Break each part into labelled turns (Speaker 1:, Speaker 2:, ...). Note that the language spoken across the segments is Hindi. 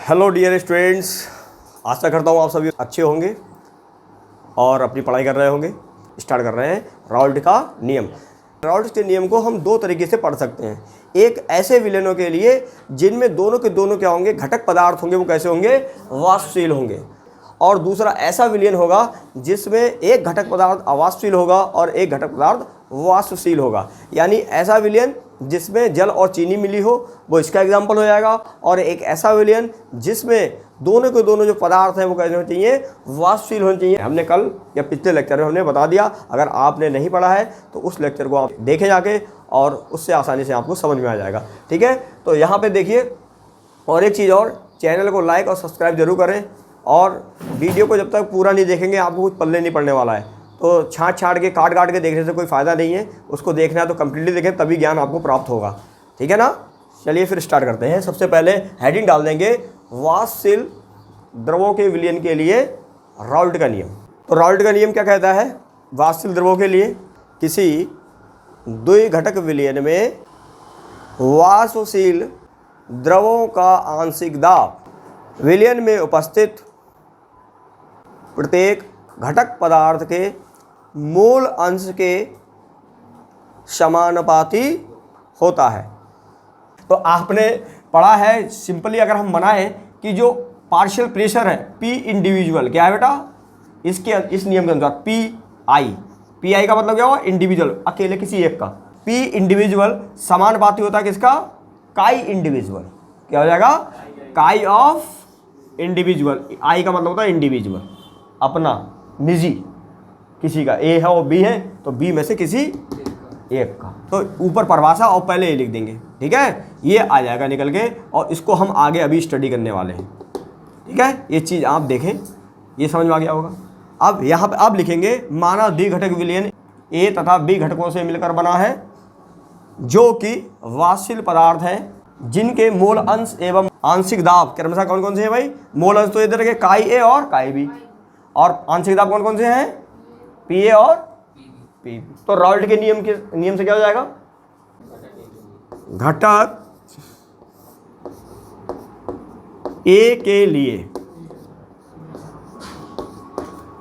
Speaker 1: हेलो डियर स्टूडेंट्स, आशा करता हूँ आप सभी अच्छे होंगे और अपनी पढ़ाई कर रहे होंगे। स्टार्ट कर रहे हैं राउल्ट का नियम। राउल्ट के नियम को हम दो तरीके से पढ़ सकते हैं। एक ऐसे विलयनों के लिए जिनमें दोनों के दोनों क्या होंगे, घटक पदार्थ होंगे, वो कैसे होंगे, वाष्पशील होंगे। और दूसरा ऐसा विलयन होगा जिसमें एक घटक पदार्थ अवाष्पशील होगा और एक घटक पदार्थ वाष्पशील होगा। यानी ऐसा विलयन जिसमें जल और चीनी मिली हो, वो इसका एग्जाम्पल हो जाएगा। और एक ऐसा विलयन जिसमें दोनों के दोनों जो पदार्थ हैं वो कैसे होने चाहिए, वाष्पशील होने चाहिए। हमने कल या पिछले लेक्चर में हमने बता दिया। अगर आपने नहीं पढ़ा है तो उस लेक्चर को आप देखें जाके, और उससे आसानी से आपको समझ में आ जाएगा। ठीक है, तो यहाँ पे देखिए, और एक चीज़ और, चैनल को लाइक और सब्सक्राइब जरूर करें। और वीडियो को जब तक पूरा नहीं देखेंगे आपको कुछ पल्ले नहीं पड़ने वाला है। तो छाँट के काट के देखने से कोई फ़ायदा नहीं है। उसको देखना है तो कम्प्लीटली देखें, तभी ज्ञान आपको प्राप्त होगा। ठीक है ना। चलिए फिर स्टार्ट करते हैं। सबसे पहले हेडिंग डाल देंगे, वाष्पशील द्रवों के विलयन के लिए राउल्ट का नियम। तो राउल्ट का नियम क्या कहता है, वाष्पशील द्रवों के लिए किसी द्विघटक विलयन में वाष्पशील द्रवों का आंशिक दाब विलयन में उपस्थित प्रत्येक घटक पदार्थ के मूल अंश के समानुपाती होता है। तो आपने पढ़ा है, सिंपली अगर हम बनाएं कि जो पार्शियल प्रेशर है P इंडिविजुअल, क्या है बेटा, इस नियम के अनुसार पी आई का मतलब क्या हुआ, इंडिविजुअल, अकेले किसी एक का। P इंडिविजुअल समानुपाती होता है किसका, काई इंडिविजुअल। क्या हो जाएगा, काई ऑफ इंडिविजुअल। आई का मतलब होता है इंडिविजुअल, अपना, निजी, किसी का। ए है और बी है तो बी में से किसी एक का। तो ऊपर परिभाषा और पहले ये लिख देंगे। ठीक है, ये आ जाएगा निकल के, और इसको हम आगे अभी स्टडी करने वाले हैं। ठीक है, ये चीज़ आप देखें, ये समझ में आ गया होगा। अब यहाँ पे अब लिखेंगे, माना द्विघटक विलयन ए तथा बी घटकों से मिलकर बना है, जो कि वाष्पशील पदार्थ हैं, जिनके मूल अंश एवं आंशिक दाब क्रमशः कौन कौन से हैं भाई। मूल अंश तो इधर के काई ए और काई बी, और आंशिक दाब कौन कौन से हैं, पी ए और पी बी। तो राउल्ट के नियम से क्या हो जाएगा, घटक ए के लिए,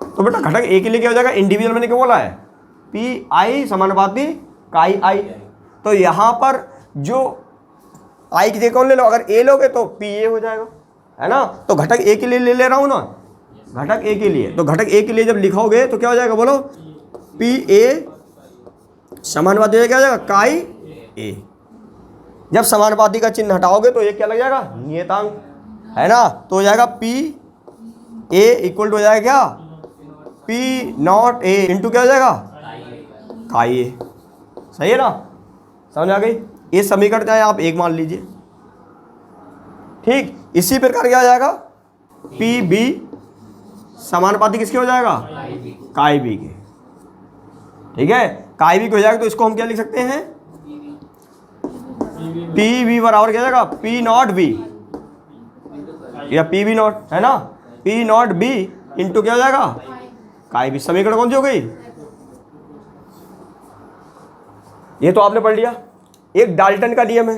Speaker 1: तो बेटा घटक ए के लिए क्या हो जाएगा, इंडिविजुअल मैंने क्या बोला है, पी आई समानुपाती काई आई। तो यहां पर जो आई की जगह कौन ले लो, अगर ए लोगे तो पी ए हो जाएगा, है ना। तो घटक ए के लिए ले रहा हूं ना, घटक ए के लिए। तो घटक ए के लिए जब लिखोगे तो क्या हो जाएगा, बोलो, पी ए समानुपाती क्या हो जाएगा, काई ए। जब समानुपाती का चिन्ह हटाओगे तो ये क्या लग जाएगा, नियतांक, है ना। तो हो जाएगा पी ए इक्वल टू हो जाएगा क्या, पी नॉट ए इंटू क्या हो जाएगा, काई ए। सही है ना, समझ आ गई। ये समीकरण चाहे आप एक मान लीजिए। ठीक, इसी प्रकार क्या हो जाएगा, पी बी समानुपाती किसके हो जाएगा, काई बी के। ठीक है, काई बी के हो जाएगा तो इसको हम क्या लिख सकते हैं, पी बी बराबर क्या हो जाएगा, पी नॉट बी या पी बी नॉट, है ना, पी नॉट बी इंटू क्या हो जाएगा, काई बी। समीकरण कौन सी हो गई, ये तो आपने पढ़ लिया। एक डाल्टन का नियम है।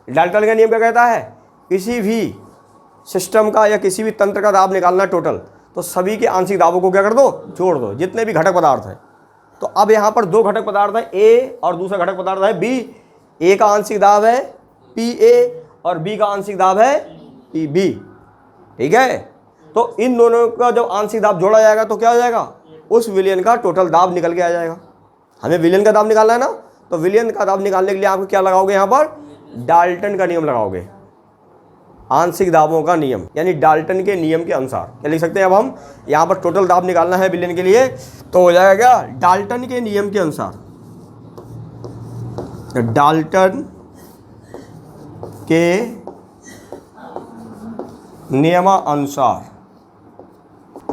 Speaker 1: डाल्टन का नियम क्या कहता है, किसी भी सिस्टम का या किसी भी तंत्र का दाब निकालना टोटल, तो सभी के आंशिक दाबों को क्या कर दो, जोड़ दो, जितने भी घटक पदार्थ हैं। तो अब यहाँ पर दो घटक पदार्थ है ए और दूसरा घटक पदार्थ है बी। ए का आंशिक दाब है पी ए और बी का आंशिक दाब है पी बी। ठीक है, तो इन दोनों का जब आंशिक दाब जोड़ा जाएगा तो क्या हो जाएगा, उस विलयन का टोटल दाब निकल के आ जाएगा। हमें विलयन का दाब निकालना है ना, तो विलयन का दाब निकालने के लिए आपको क्या लगाओगे, यहाँ पर डाल्टन का नियम लगाओगे, आंशिक दाबों का नियम, यानी डाल्टन के नियम के अनुसार। क्या लिख सकते हैं, अब हम यहाँ पर टोटल दाब निकालना है विलयन के लिए, तो हो जाएगा क्या, डाल्टन के नियम के अनुसार, डाल्टन के नियमानुसार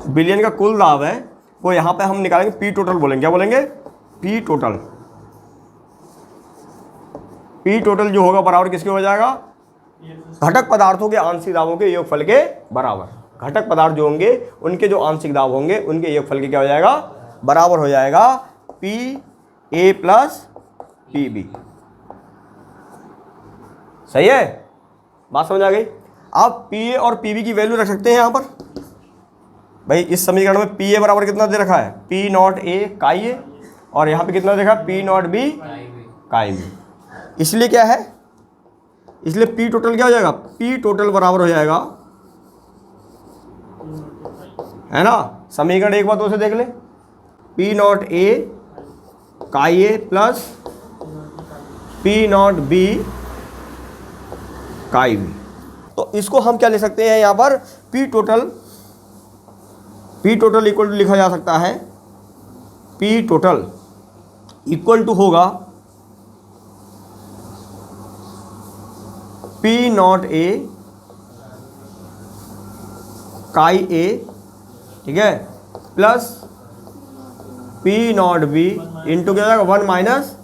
Speaker 1: विलयन का कुल दाब है वो यहाँ पे हम निकालेंगे, पी टोटल बोलेंगे। क्या बोलेंगे, पी टोटल। पी टोटल जो होगा बराबर किसके हो जाएगा, घटक पदार्थों के आंशिक दाबों के योगफल के बराबर। घटक पदार्थ जो होंगे उनके जो आंशिक दाब होंगे उनके योगफल के क्या हो जाएगा, बराबर हो जाएगा P A plus P B. सही है, बात समझ आ गई। आप PA और PB की वैल्यू रख सकते हैं यहाँ पर। भाई इस समीकरण में PA बराबर कितना दे रखा है, P नॉट A काई A, और यहाँ पे कितना देखा, P नॉट B काई B। इसलिए क्या है, इसलिए P टोटल क्या हो जाएगा, P टोटल बराबर हो जाएगा, है ना। समीकरण एक बार 2 से देख ले, P नॉट A काई A plus P not B काई B। तो इसको हम क्या ले सकते हैं यहाँ पर, P टोटल इक्वल टू लिखा जा सकता है, P टोटल इक्वल टू होगा P नॉट A काई A, ठीक है, plus P not B into क्या जाएगा 1 माइनस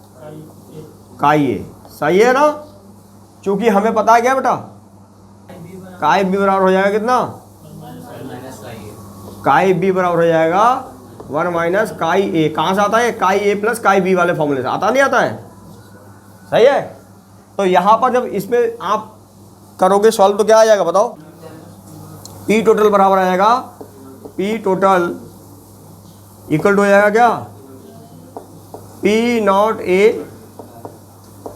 Speaker 1: काई A। सही है ना, क्योंकि हमें पता है क्या बेटा, काई B बराबर हो जाएगा कितना, काई B बराबर हो जाएगा 1 माइनस काई A। कहाँ से आता है, काई A प्लस काई B वाले फॉर्मूले से आता, नहीं आता है, सही है। तो यहाँ पर जब इसमें आप करोगे सॉल्व तो क्या आ जाएगा बताओ, P टोटल बराबर आ जाएगा, P टोटल इक्वल टू हो जाएगा क्या, P नॉट A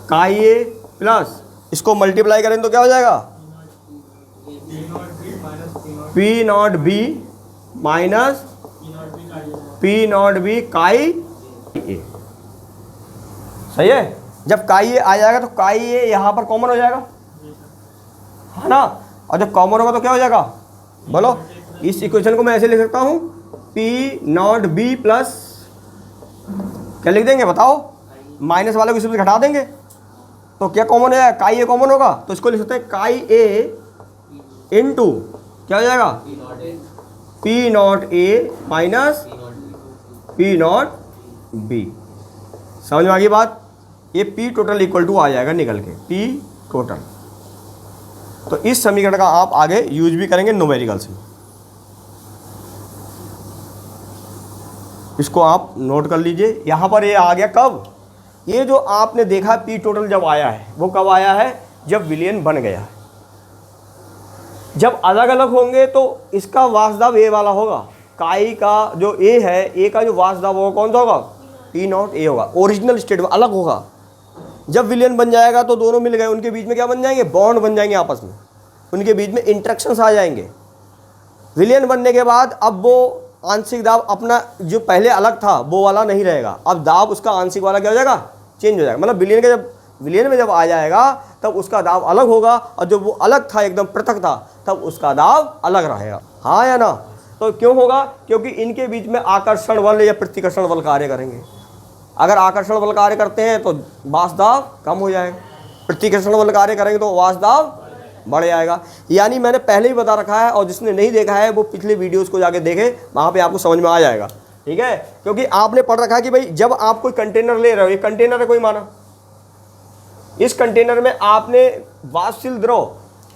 Speaker 1: काई A प्लस इसको मल्टीप्लाई करें तो क्या हो जाएगा, P not B minus P not B काई A। सही है। जब काई A आ जाएगा तो काई A यहाँ पर कॉमन हो जाएगा, है ना, और जब कॉमन होगा तो क्या हो जाएगा बोलो। इस इक्वेशन को मैं ऐसे लिख सकता हूँ, P नॉट B प्लस क्या लिख देंगे बताओ, माइनस वाले को इसमें घटा देंगे तो क्या कॉमन हो जाएगा, काई A कॉमन होगा, तो इसको लिख सकते हैं काई A इंटू क्या हो जाएगा, P not A minus P not B। समझ में आ गई बात। ये P टोटल इक्वल टू आ जाएगा निकल के, P टोटल। तो इस समीकरण का आप आगे यूज भी करेंगे न्यूमेरिकल्स में, इसको आप नोट कर लीजिए। यहाँ पर ये आ गया कब, ये जो आपने देखा P टोटल जब आया है वो कब आया है, जब विलयन बन गया है। जब अलग अलग होंगे तो इसका वासदाव A वाला होगा, काई का जो A है, A का जो वासदाव होगा कौन सा होगा, P नॉट A होगा, ओरिजिनल स्टेट में अलग होगा। जब विलयन बन जाएगा तो दोनों मिल गए, उनके बीच में क्या बन जाएंगे, बॉन्ड बन जाएंगे आपस में, उनके बीच में इंटरेक्शंस आ जाएंगे। विलयन बनने के बाद अब वो आंशिक दाब अपना जो पहले अलग था वो वाला नहीं रहेगा, अब दाब उसका आंशिक वाला क्या हो जाएगा, चेंज हो जाएगा। मतलब विलयन में जब आ जाएगा तब उसका दाब अलग होगा, और जब वो अलग था एकदम पृथक था तब उसका दाब अलग रहेगा, हाँ या ना। तो क्यों होगा, क्योंकि इनके बीच में आकर्षण बल या प्रतिकर्षण बल कार्य करेंगे। अगर आकर्षण बल कार्य करते हैं तो वासदाब कम हो जाएगा, प्रतिकर्षण बल कार्य करेंगे तो वासदाब बढ़ जाएगा। यानी मैंने पहले ही बता रखा है, और जिसने नहीं देखा है वो पिछले वीडियोस को जाके देखे, वहाँ पे आपको समझ में आ जाएगा, ठीक है। क्योंकि आपने पढ़ रखा है कि भाई जब आप कोई कंटेनर ले रहे हो, ये कंटेनर है कोई माना, इस कंटेनर में आपने वाष्पशील द्रव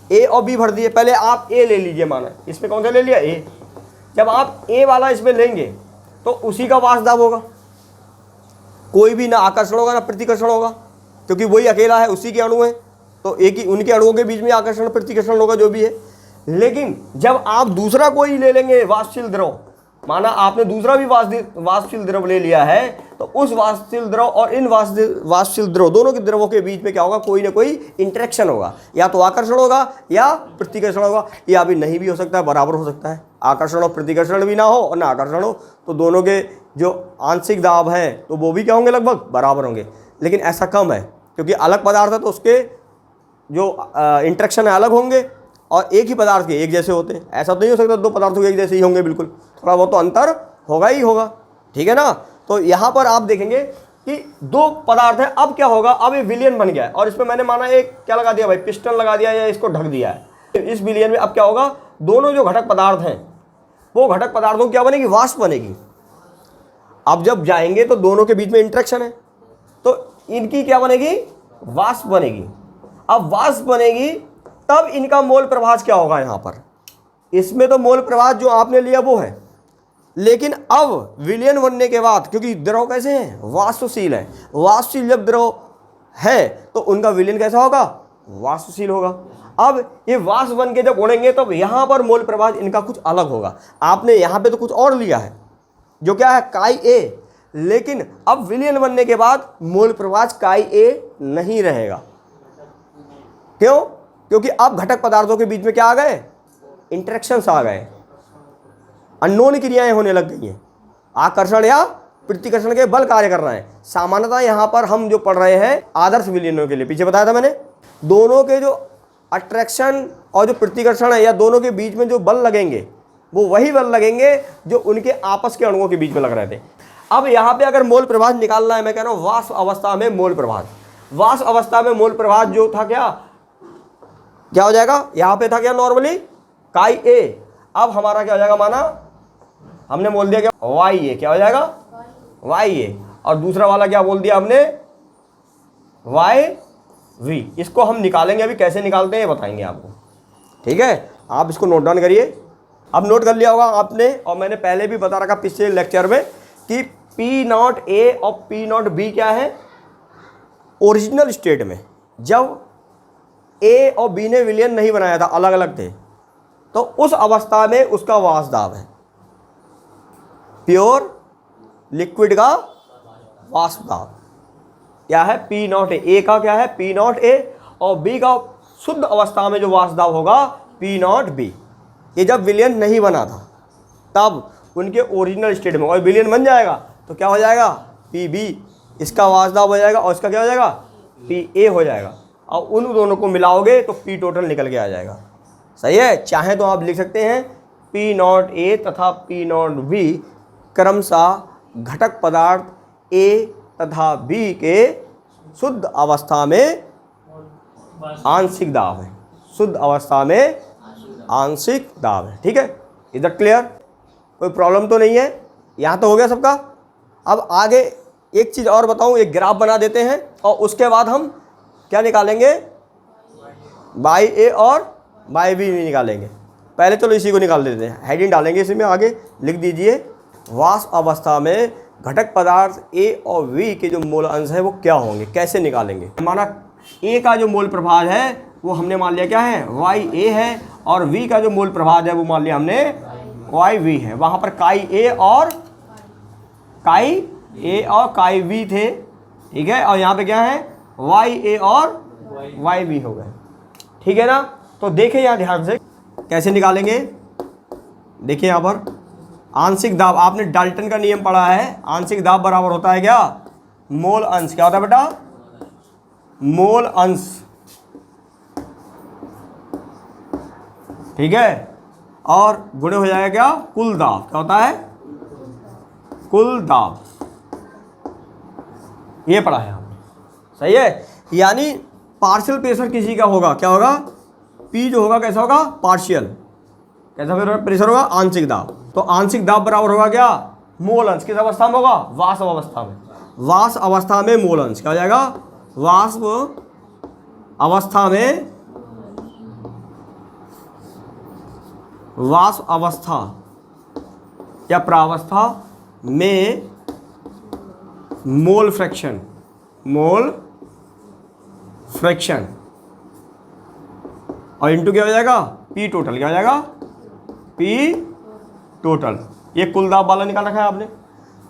Speaker 1: A और B भर दिए। पहले आप A ले लीजिए, माना इसमें कौन सा ले लिया, A। जब आप A वाला इसमें लेंगे तो उसी का वासदाब होगा, कोई भी ना आकर्षण होगा ना प्रतिकर्षण होगा, क्योंकि वही अकेला है, उसी के अणु है, तो एक ही उनके अणुओं के बीच में आकर्षण प्रतिकर्षण होगा जो भी है। लेकिन जब आप दूसरा कोई ले लेंगे वाष्पशील द्रव, माना आपने दूसरा भी वाष्पशील द्रव ले लिया है, तो उस वाष्पशील द्रव और इन वाष्पशील द्रव दोनों के द्रवों के बीच में क्या होगा, कोई ना कोई इंटरेक्शन होगा, या तो आकर्षण होगा या प्रतिकर्षण होगा, या भी नहीं भी हो सकता है, बराबर हो सकता है। आकर्षण और प्रतिकर्षण भी ना हो और ना आकर्षण हो, तो दोनों के जो आंशिक दाब है तो वो भी क्या होंगे, लगभग बराबर होंगे। लेकिन ऐसा कम है, क्योंकि अलग पदार्थ है तो उसके जो इंटरेक्शन है अलग होंगे, और एक ही पदार्थ के एक जैसे होते हैं। ऐसा तो नहीं हो सकता दो पदार्थों के एक जैसे ही होंगे, बिल्कुल थोड़ा बहुत तो अंतर होगा ही होगा, ठीक है ना। तो यहाँ पर आप देखेंगे कि दो पदार्थ है, अब क्या होगा, अब ये विलयन बन गया है, और इसमें मैंने माना एक क्या लगा दिया भाई, पिस्टन लगा दिया या इसको ढक दिया है। इस विलयन में अब क्या होगा, दोनों जो घटक पदार्थ हैं वो घटक पदार्थों की क्या बनेगी, वाष्प बनेगी। अब जब जाएंगे तो दोनों के बीच में इंटरेक्शन है, तो इनकी क्या बनेगी, वाष्प बनेगी। अब वाष्प बनेगी तब इनका मोल प्रभाज क्या होगा, यहाँ पर इसमें तो मोल प्रभाज जो आपने लिया वो है, लेकिन अब विलयन बनने के बाद, क्योंकि द्रव कैसे हैं, वाष्पशील है, वाष्पशील जब द्रव है तो उनका विलयन कैसा होगा, वाष्पशील होगा। अब ये वाष्प बन के जब उड़ेंगे तो यहाँ पर मोल प्रभाव इनका कुछ अलग होगा। आपने यहाँ पे तो कुछ और लिया है जो क्या है काई ए, लेकिन अब विलयन बनने के बाद मोल प्रभाव काई ए नहीं रहेगा। क्यों? क्योंकि अब घटक पदार्थों के बीच में क्या आ गए, इंटरेक्शंस आ गए, अननोन क्रियाएं होने लग गई हैं, आकर्षण या प्रतिकर्षण के बल कार्य कर रहे हैं। सामान्यतः यहाँ पर हम जो पढ़ रहे हैं आदर्श विलयनों के लिए, पीछे बताया था मैंने, दोनों के जो अट्रैक्शन और जो प्रतिकर्षण है या दोनों के बीच में जो बल लगेंगे वो वही बल लगेंगे जो उनके आपस के अणुओं के बीच में लग रहे थे। अब यहाँ पे अगर मोल प्रभाव निकालना है, मैं कह रहा हूँ वाष्प अवस्था में मोल प्रभाव, वाष्प अवस्था में मोल प्रभाव जो था क्या हो जाएगा, यहाँ पे था क्या नॉर्मली काई ए, अब हमारा क्या हो जाएगा, माना हमने बोल दिया क्या वाई ए, क्या हो जाएगा वाई ए, और दूसरा वाला क्या बोल दिया हमने वाई वी। इसको हम निकालेंगे, अभी कैसे निकालते हैं ये बताएंगे आपको, ठीक है। आप इसको नोट डाउन करिए। अब नोट कर लिया होगा आपने, और मैंने पहले भी बता रखा पिछले लेक्चर में कि पी नॉट ए और पी नॉट बी क्या है, ओरिजिनल स्टेट में जब ए और बी ने विलयन नहीं बनाया था, अलग अलग थे, तो उस अवस्था में उसका वाष्प दाब है, प्योर लिक्विड का वाष्प दाब क्या है पी नॉट ए का क्या है पी नॉट ए, और बी का शुद्ध अवस्था में जो वाष्प दाब होगा पी नॉट बी। ये जब विलयन नहीं बना था तब उनके ओरिजिनल स्टेट में, और विलयन बन जाएगा तो क्या हो जाएगा पी बी, इसका वाष्प दाब हो जाएगा और इसका क्या हो जाएगा पी ए हो जाएगा, और उन दोनों को मिलाओगे तो पी टोटल निकल के आ जाएगा। सही है। चाहे तो आप लिख सकते हैं पी नॉट ए तथा पी नॉट बी क्रमशः घटक पदार्थ ए तथा बी के शुद्ध अवस्था में आंशिक दाब है, शुद्ध अवस्था में आंशिक दाब है। ठीक है, इधर क्लियर, कोई प्रॉब्लम तो नहीं है, यहाँ तो हो गया सबका। अब आगे एक चीज़ और बताऊँ, एक ग्राफ बना देते हैं और उसके बाद हम क्या निकालेंगे, बाई ए और बाई बी निकालेंगे। पहले चलो इसी को निकाल देते हैं, हेडिंग डालेंगे इसमें, आगे लिख दीजिए वाष्प अवस्था में घटक पदार्थ ए और वी के जो मोल अंश है वो क्या होंगे, कैसे निकालेंगे। हमारा ए का जो मोल प्रभाव है वो हमने मान लिया क्या है वाई ए है, और वी का जो मोल प्रभाव है वो मान लिया हमने वाई वी है। वहाँ पर काई ए और काई वी थे, ठीक है, और यहाँ पे क्या है वाई ए और वाई वी हो गए। ठीक है ना, तो देखें यहाँ ध्यान से कैसे निकालेंगे। देखिए यहाँ पर आंशिक दाब, आपने डाल्टन का नियम पढ़ा है, आंशिक दाब बराबर होता है क्या मोल अंश, क्या होता है बेटा मोल अंश, ठीक है, और गुणे हो जाएगा क्या कुल दाब, क्या होता है कुल दाब, ये पढ़ा है आपने। सही है, यानी पार्शियल प्रेशर किसी का होगा, क्या होगा पी जो होगा कैसा होगा पार्शियल, कैसा प्रेशर होगा आंशिक दाब, तो आंशिक दाब बराबर होगा क्या मोल अंश, किस अवस्था में होगा वाष्प अवस्था में, वाष्प अवस्था में मोल अंश क्या हो जाएगा वाष्प अवस्था में, वाष्प अवस्था या प्रावस्था में मोल फ्रैक्शन, मोल फ्रैक्शन, और इंटू क्या हो जाएगा पी टोटल, क्या हो जाएगा पी टोटल। ये कुल दाब वाला निकाल रखा है आपने।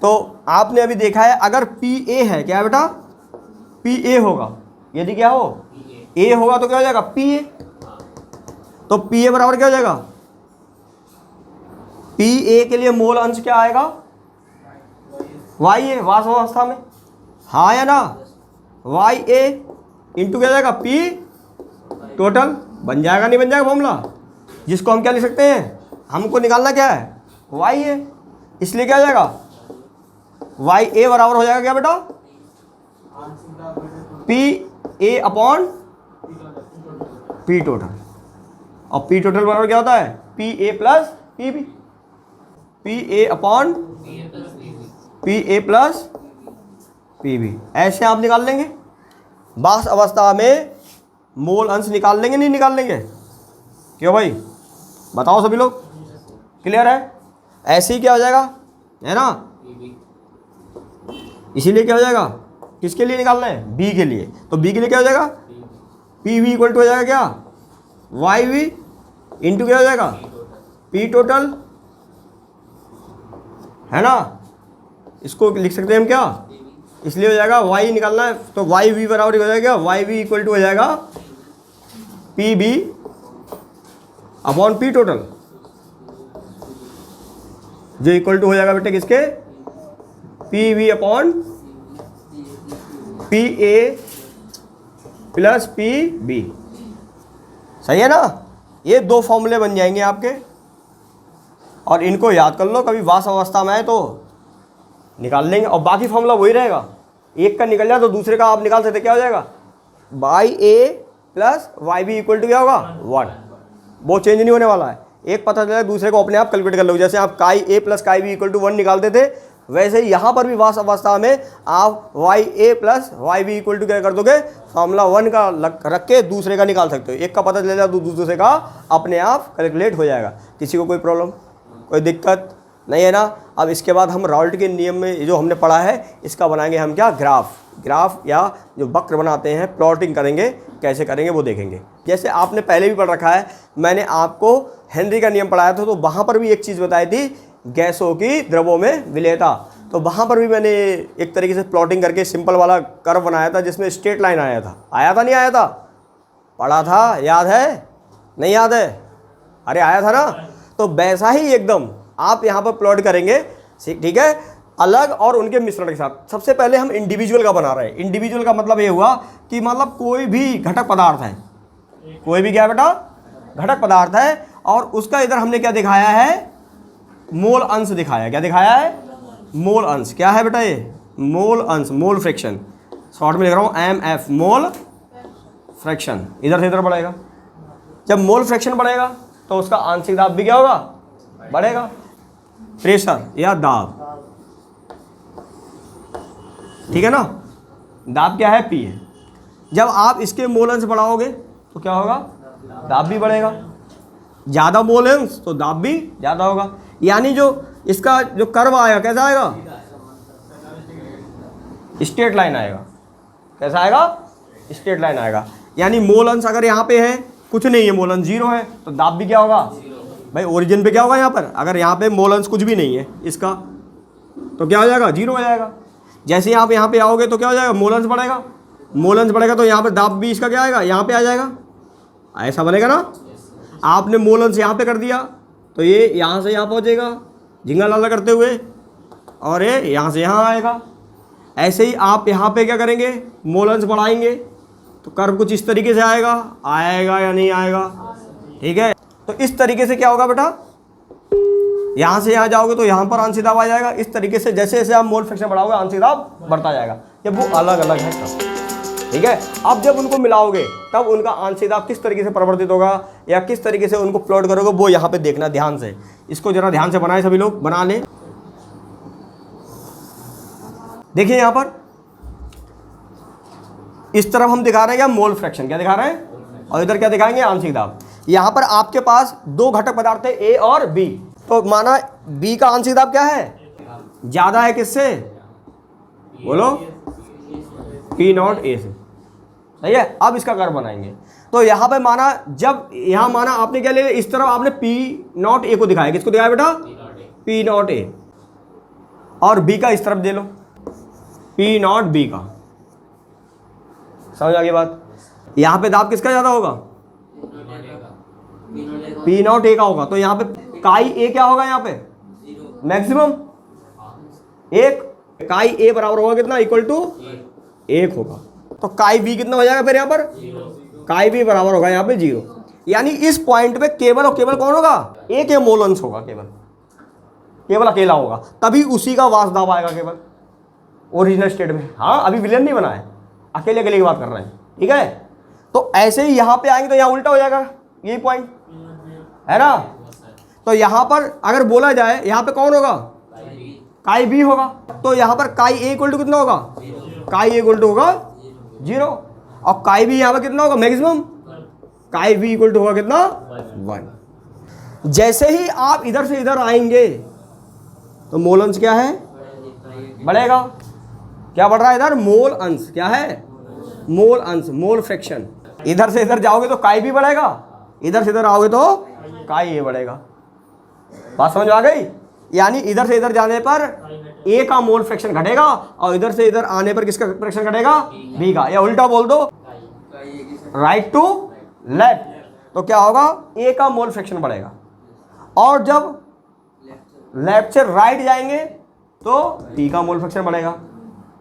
Speaker 1: तो आपने अभी देखा है अगर पी ए है, क्या है बेटा पी ए होगा, यदि क्या हो ए होगा तो क्या हो जाएगा पी ए, तो पी ए बराबर क्या हो जाएगा पी ए के लिए मोल अंश क्या आएगा वाई ए वाष्प अवस्था में, हाँ या ना, वाई ए इंटू क्या जाएगा पी टोटल, बन जाएगा नहीं बन जाएगा फॉर्मूला, जिसको हम क्या लिख सकते हैं, हमको निकालना क्या है वाई ए, इसलिए क्या हो जाएगा वाई ए बराबर हो जाएगा क्या बेटा P A upon P total, और पी टोटल बराबर क्या होता है P A plus P B, P A upon P A plus P B, ऐसे आप निकाल लेंगे। वाष्प अवस्था में मोल अंश निकाल लेंगे नहीं निकाल लेंगे, क्यों भाई बताओ सभी लोग, क्लियर है। ऐसे ही क्या हो जाएगा है ना, इसीलिए क्या हो जाएगा किसके लिए निकालना है बी के लिए, तो बी के लिए क्या हो जाएगा पी वी इक्वल टू हो जाएगा क्या वाई वी इंटू क्या हो जाएगा पी टोटल, है ना। इसको लिख सकते हैं हम क्या, इसलिए हो जाएगा वाई निकालना है तो वाई वी बराबर हो जाएगा वाई वी इक्वल टू हो जाएगा P B upon P total, जो इक्वल टू हो जाएगा बेटे किसके, P V upon P A plus P B. सही है ना। ये दो फॉर्मूले बन जाएंगे आपके और इनको याद कर लो, कभी वास अवस्था में आए तो निकाल लेंगे और बाकी फॉर्मूला वही रहेगा। एक का निकल जाए तो दूसरे का आप निकाल सकते, क्या हो जाएगा Y A plus Y B equal to क्या होगा 1, वो चेंज नहीं होने वाला है। एक पता चला दूसरे को अपने आप कैलकुलेट कर लो। जैसे आप chi A plus chi B equal to 1 निकालते थे, वैसे ही यहाँ पर भी वास अवस्था में आप Y A plus Y B equal to क्या कर दोगे, फॉर्मूला 1 का रख के दूसरे का निकाल सकते हो। एक का पता चल जाए तो दूसरे का अपने आप कैलकुलेट हो जाएगा। किसी को कोई प्रॉब्लम, कोई दिक्कत नहीं है ना। अब इसके बाद हम राउल्ट के नियम में जो हमने पढ़ा है इसका बनाएंगे हम क्या, ग्राफ या जो वक्र बनाते हैं, प्लॉटिंग करेंगे, कैसे करेंगे वो देखेंगे। जैसे आपने पहले भी पढ़ रखा है, मैंने आपको हेनरी का नियम पढ़ाया था, तो वहाँ पर भी एक चीज़ बताई थी, गैसों की द्रवों में विलेयता। तो वहाँ पर भी मैंने एक तरीके से प्लॉटिंग करके सिंपल वाला कर्व बनाया था जिसमें स्ट्रेट लाइन आया था नहीं आया था, पढ़ा था, याद है नहीं याद है, अरे आया था ना। तो वैसा ही एकदम आप यहाँ पर प्लॉट करेंगे, ठीक है, अलग और उनके मिश्रण के साथ। सबसे पहले हम इंडिविजुअल का बना रहे हैं। इंडिविजुअल का मतलब ये हुआ कि मतलब कोई भी घटक पदार्थ है, कोई भी क्या बेटा घटक पदार्थ है, और उसका इधर हमने क्या दिखाया है, मोल अंश दिखाया। क्या दिखाया है, मोल अंश। क्या है बेटा ये मोल अंश, मोल फ्रैक्शन, शॉर्ट में लिख रहा हूँ MF, मोल फ्रैक्शन। इधर से इधर बढ़ेगा। जब मोल फ्रैक्शन बढ़ेगा तो उसका आंशिक दाब भी क्या होगा, बढ़ेगा। प्रेशर या दाब, ठीक है ना, दाब क्या है, P है। जब आप इसके मोल अंश बढ़ाओगे तो क्या होगा, दाब भी बढ़ेगा। ज़्यादा मोल अंश तो दाब भी ज़्यादा होगा। यानी जो इसका जो कर्व आएगा कैसा आएगा, स्ट्रेट लाइन आएगा। कैसा आएगा, स्ट्रेट लाइन आएगा। यानी मोल अंश अगर यहाँ पे है, कुछ नहीं है, मोल अंश 0 है, तो दाब भी क्या होगा भाई, ओरिजिन पे क्या होगा यहाँ पर, अगर यहाँ पे मोल अंश कुछ भी नहीं है इसका, तो क्या हो जाएगा, 0 हो जाएगा। जैसे ही आप यहाँ पे आओगे तो क्या हो जाएगा, मोल अंश बढ़ेगा। मोल अंश बढ़ेगा तो यहाँ पर दाब भी इसका क्या आएगा, यहाँ पे आ जाएगा। ऐसा बनेगा ना। आपने मोल अंश यहाँ पे कर दिया तो ये यहाँ से यहाँ पहुँचेगा झिंगा लाला करते हुए, और ये यहाँ से यहाँ आएगा। ऐसे ही आप यहाँ पे क्या करेंगे, मोल अंश बढ़ाएंगे तो कर्व कुछ इस तरीके से आएगा या नहीं आएगा, ठीक है। तो इस तरीके से क्या होगा बेटा, यहाँ से यहाँ जाओगे तो यहाँ पर आंशिक दाब आ जाएगा। इस तरीके से जैसे जैसे आप मोल फ्रैक्शन बढ़ाओगे आंशिक दाब बढ़ता जाएगा। जब वो अलग अलग है तब, ठीक है। अब जब उनको मिलाओगे तब उनका आंशिक दाब किस तरीके से परिवर्तित होगा या किस तरीके से उनको प्लॉट करोगे, वो यहाँ पे देखना ध्यान से। इसको जरा ध्यान से बनाए, सभी लोग बना लें। देखिए यहाँ पर इस तरफ हम दिखा रहे हैं क्या, मोल फ्रैक्शन, क्या दिखा रहे हैं, और इधर क्या दिखाएंगे, आंशिक दाब। यहाँ पर आपके पास दो घटक पदार्थ है ए और बी, तो माना बी का आंशिक दाब क्या है, ज्यादा है किससे, बोलो P0 A से, सही है। अब इसका कर्व बनाएंगे तो यहाँ पे माना, जब यहाँ माना आपने क्या ले लिया, इस तरफ आपने P0 A को दिखाया, किसको दिखाया बेटा, P0 A, और B का इस तरफ दे लो P0 B का। समझ आ गई बात। यहाँ पे दाब किसका ज्यादा होगा, P0 A का होगा। तो यहाँ पे काई A क्या होगा, यहाँ पे मैक्सिमम 1, काई A बराबर होगा कितना, इक्वल टू 1 होगा। तो काई B कितना हो जाएगा फिर यहाँ पर, काई B बराबर होगा यहाँ पे 0। यानी इस पॉइंट पे केवल और केवल कौन होगा, एक मोल अंश होगा, केवल अकेला होगा, तभी उसी का वास दाब आएगा केवल ओरिजिनल स्टेट में। हाँ अभी विलेन नहीं बना है, अकेले अकेले की बात कर रहे हैं, ठीक है। तो ऐसे ही यहाँ पे आएंगे तो यहाँ उल्टा हो जाएगा, यही पॉइंट है ना। तो यहाँ पर अगर बोला जाए यहाँ पे कौन होगा, काई B होगा। तो यहाँ पर काई A इक्वल टू कितना होगा, काई A इक्वल टू होगा 0, और काई B यहाँ पर कितना होगा मैक्सिमम, काई B इक्वल टू होगा कितना 1। जैसे ही आप इधर से इधर आएंगे तो मोल अंश क्या है, बढ़ेगा। क्या बढ़ रहा है इधर, मोल अंश, क्या है, मोल अंश, मोल फ्रैक्शन। इधर से इधर जाओगे तो काई B बढ़ेगा इधर से इधर आओगे तो काई ए बढ़ेगा। बात समझ में आ गई? यानी इधर से इधर जाने पर ए का मोल फ्रैक्शन घटेगा और इधर से इधर आने पर किसका फ्रैक्शन घटेगा? बी का। या उल्टा बोल दो, राइट टू लेफ्ट, तो क्या होगा? ए का मोल फ्रैक्शन बढ़ेगा। और जब लेफ्ट से राइट जाएंगे तो बी का मोल फ्रैक्शन बढ़ेगा।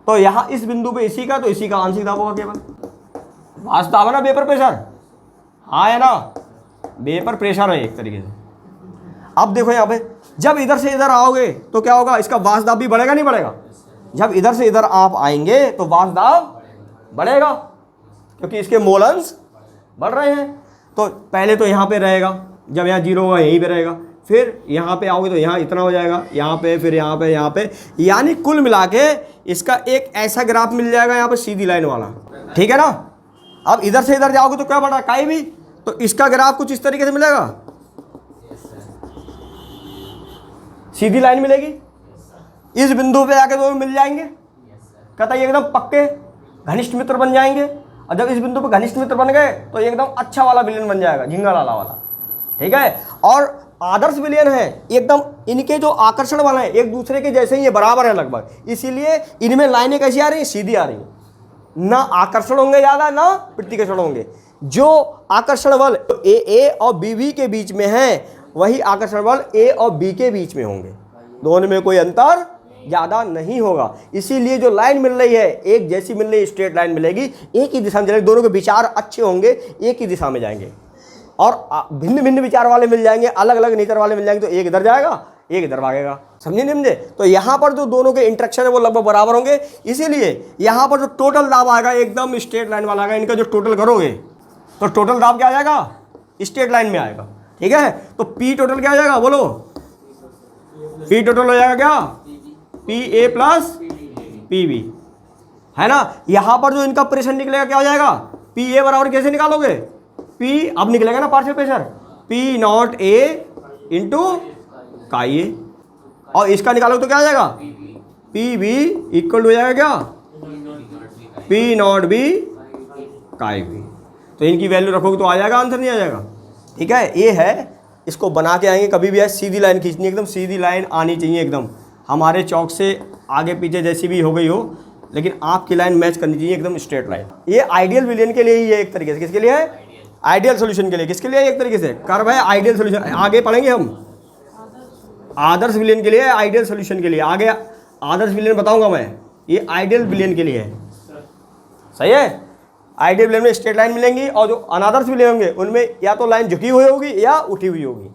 Speaker 1: तो यहाँ इस बिंदु पे इसी का, तो इसी का आंशिक दाब होगा केवल। वास्तव है ना वेपर प्रेशर? हाँ है ना, वेपर प्रेशर है एक तरीके से। अब देखो यहाँ पे जब इधर से इधर आओगे तो क्या होगा? इसका वाष्प दाब भी बढ़ेगा नहीं बढ़ेगा? जब इधर से इधर आप आएंगे तो वाष्प दाब बढ़ेगा, क्योंकि इसके मोल अंश बढ़ रहे हैं। तो पहले तो यहाँ पे रहेगा, जब यहाँ 0 होगा यहीं पे रहेगा, फिर यहाँ पे आओगे तो यहाँ इतना हो जाएगा, यहाँ पे, फिर यहाँ पे, यहाँ पे, यानी कुल मिला के इसका एक ऐसा ग्राफ मिल जाएगा यहाँ पे सीधी लाइन वाला। ठीक है ना? अब इधर से इधर जाओगे तो क्या बढ़ा? काई भी। तो इसका ग्राफ कुछ इस तरीके से मिलेगा, सीधी लाइन मिलेगी। इस बिंदु पे आके दोनों मिल जाएंगे, कहता है एकदम पक्के घनिष्ठ मित्र बन जाएंगे। और जब इस बिंदु पे घनिष्ठ मित्र बन गए तो एकदम अच्छा वाला विलेन बन जाएगा, झिंगा लाला वाला। ठीक है? और आदर्श विलेन है एकदम, इनके जो आकर्षण वाले हैं एक दूसरे के जैसे ही ये बराबर है लगभग, इसीलिए इनमें लाइनें कैसी आ रही हैं? सीधी आ रही हैं। ना आकर्षण होंगे ज़्यादा, ना प्रतिकर्षण होंगे। जो आकर्षण बल ए और बी के बीच में है, वही आकर्षण बल ए और बी के बीच में होंगे। दोनों में कोई अंतर ज़्यादा नहीं होगा। इसीलिए जो लाइन मिल रही है एक जैसी मिल रही है, स्ट्रेट लाइन मिलेगी, एक ही दिशा में चलेगी। दोनों के विचार अच्छे होंगे, एक ही दिशा में जाएंगे। और भिन्न भिन्न विचार वाले मिल जाएंगे, अलग अलग नेचर वाले मिल जाएंगे, तो एक इधर जाएगा, एक इधर भागेगा। समझे नहीं समझे? तो यहाँ पर जो दोनों के इंटरेक्शन है वो लगभग बराबर होंगे। इसीलिए यहाँ पर जो टोटल दाब आएगा एकदम स्ट्रेट लाइन वाला आएगा। इनका जो टोटल करोगे तो टोटल दाब क्या आ जाएगा? स्ट्रेट लाइन में आएगा। ठीक है? तो पी टोटल क्या आ जाएगा? बोलो, पी टोटल हो जाएगा क्या? P A plus P B, है ना? यहाँ पर जो इनका प्रेशर निकलेगा क्या हो जाएगा? पी ए बराबर कैसे निकालोगे? पी अब निकलेगा ना partial pressure, P not a into काई ए। और इसका निकालोगे तो क्या आ जाएगा? पी बी इक्वल हो जाएगा क्या? पी नॉट बी काई बी। तो इनकी वैल्यू रखोगे तो आ जाएगा, आंसर नहीं आ जाएगा? ठीक है? ये है, इसको बना के आएंगे। कभी भी है सीधी लाइन खींचनी, एकदम सीधी लाइन आनी चाहिए एकदम। हमारे चौक से आगे पीछे जैसी भी हो गई हो, लेकिन आपकी लाइन मैच करनी चाहिए एकदम स्ट्रेट लाइन। ये आइडियल विलेन के लिए ही है एक तरीके से। किसके लिए है? आइडियल सॉल्यूशन के लिए। किसके लिए? एक तरीके से कर्व है आइडियल सॉल्यूशन। आगे पढ़ेंगे हम आदर्श विलेन के लिए, आइडियल सॉल्यूशन के लिए। आगे आदर्श विलेन बताऊंगा मैं, ये आइडियल विलेन के लिए है। सही है? आइडियल विलेन में स्ट्रेट लाइन मिलेंगी, और जो अनादर्श विलेन होंगे उनमें या तो लाइन झुकी हुई होगी या उठी हुई होगी,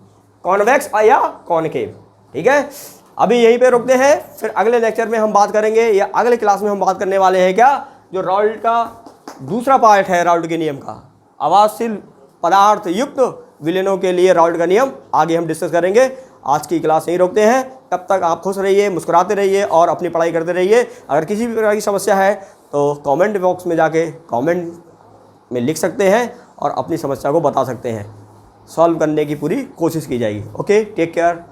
Speaker 1: कॉन्वेक्स या कॉनकेव। ठीक है? अभी यहीं पे रुकते हैं, फिर अगले लेक्चर में हम बात करेंगे, या अगले क्लास में हम बात करने वाले हैं क्या, जो राउल्ट का दूसरा पार्ट है, राउल्ट के नियम का। आवाजशील पदार्थ युक्त विलेनों के लिए राउल्ट का नियम आगे हम डिस्कस करेंगे। आज की क्लास यहीं रोकते हैं। तब तक आप खुश रहिए, मुस्कुराते रहिए और अपनी पढ़ाई करते रहिए। अगर किसी भी प्रकार की समस्या है तो कमेंट बॉक्स में जाके कमेंट में लिख सकते हैं और अपनी समस्या को बता सकते हैं। सॉल्व करने की पूरी कोशिश की जाएगी। Okay, take care.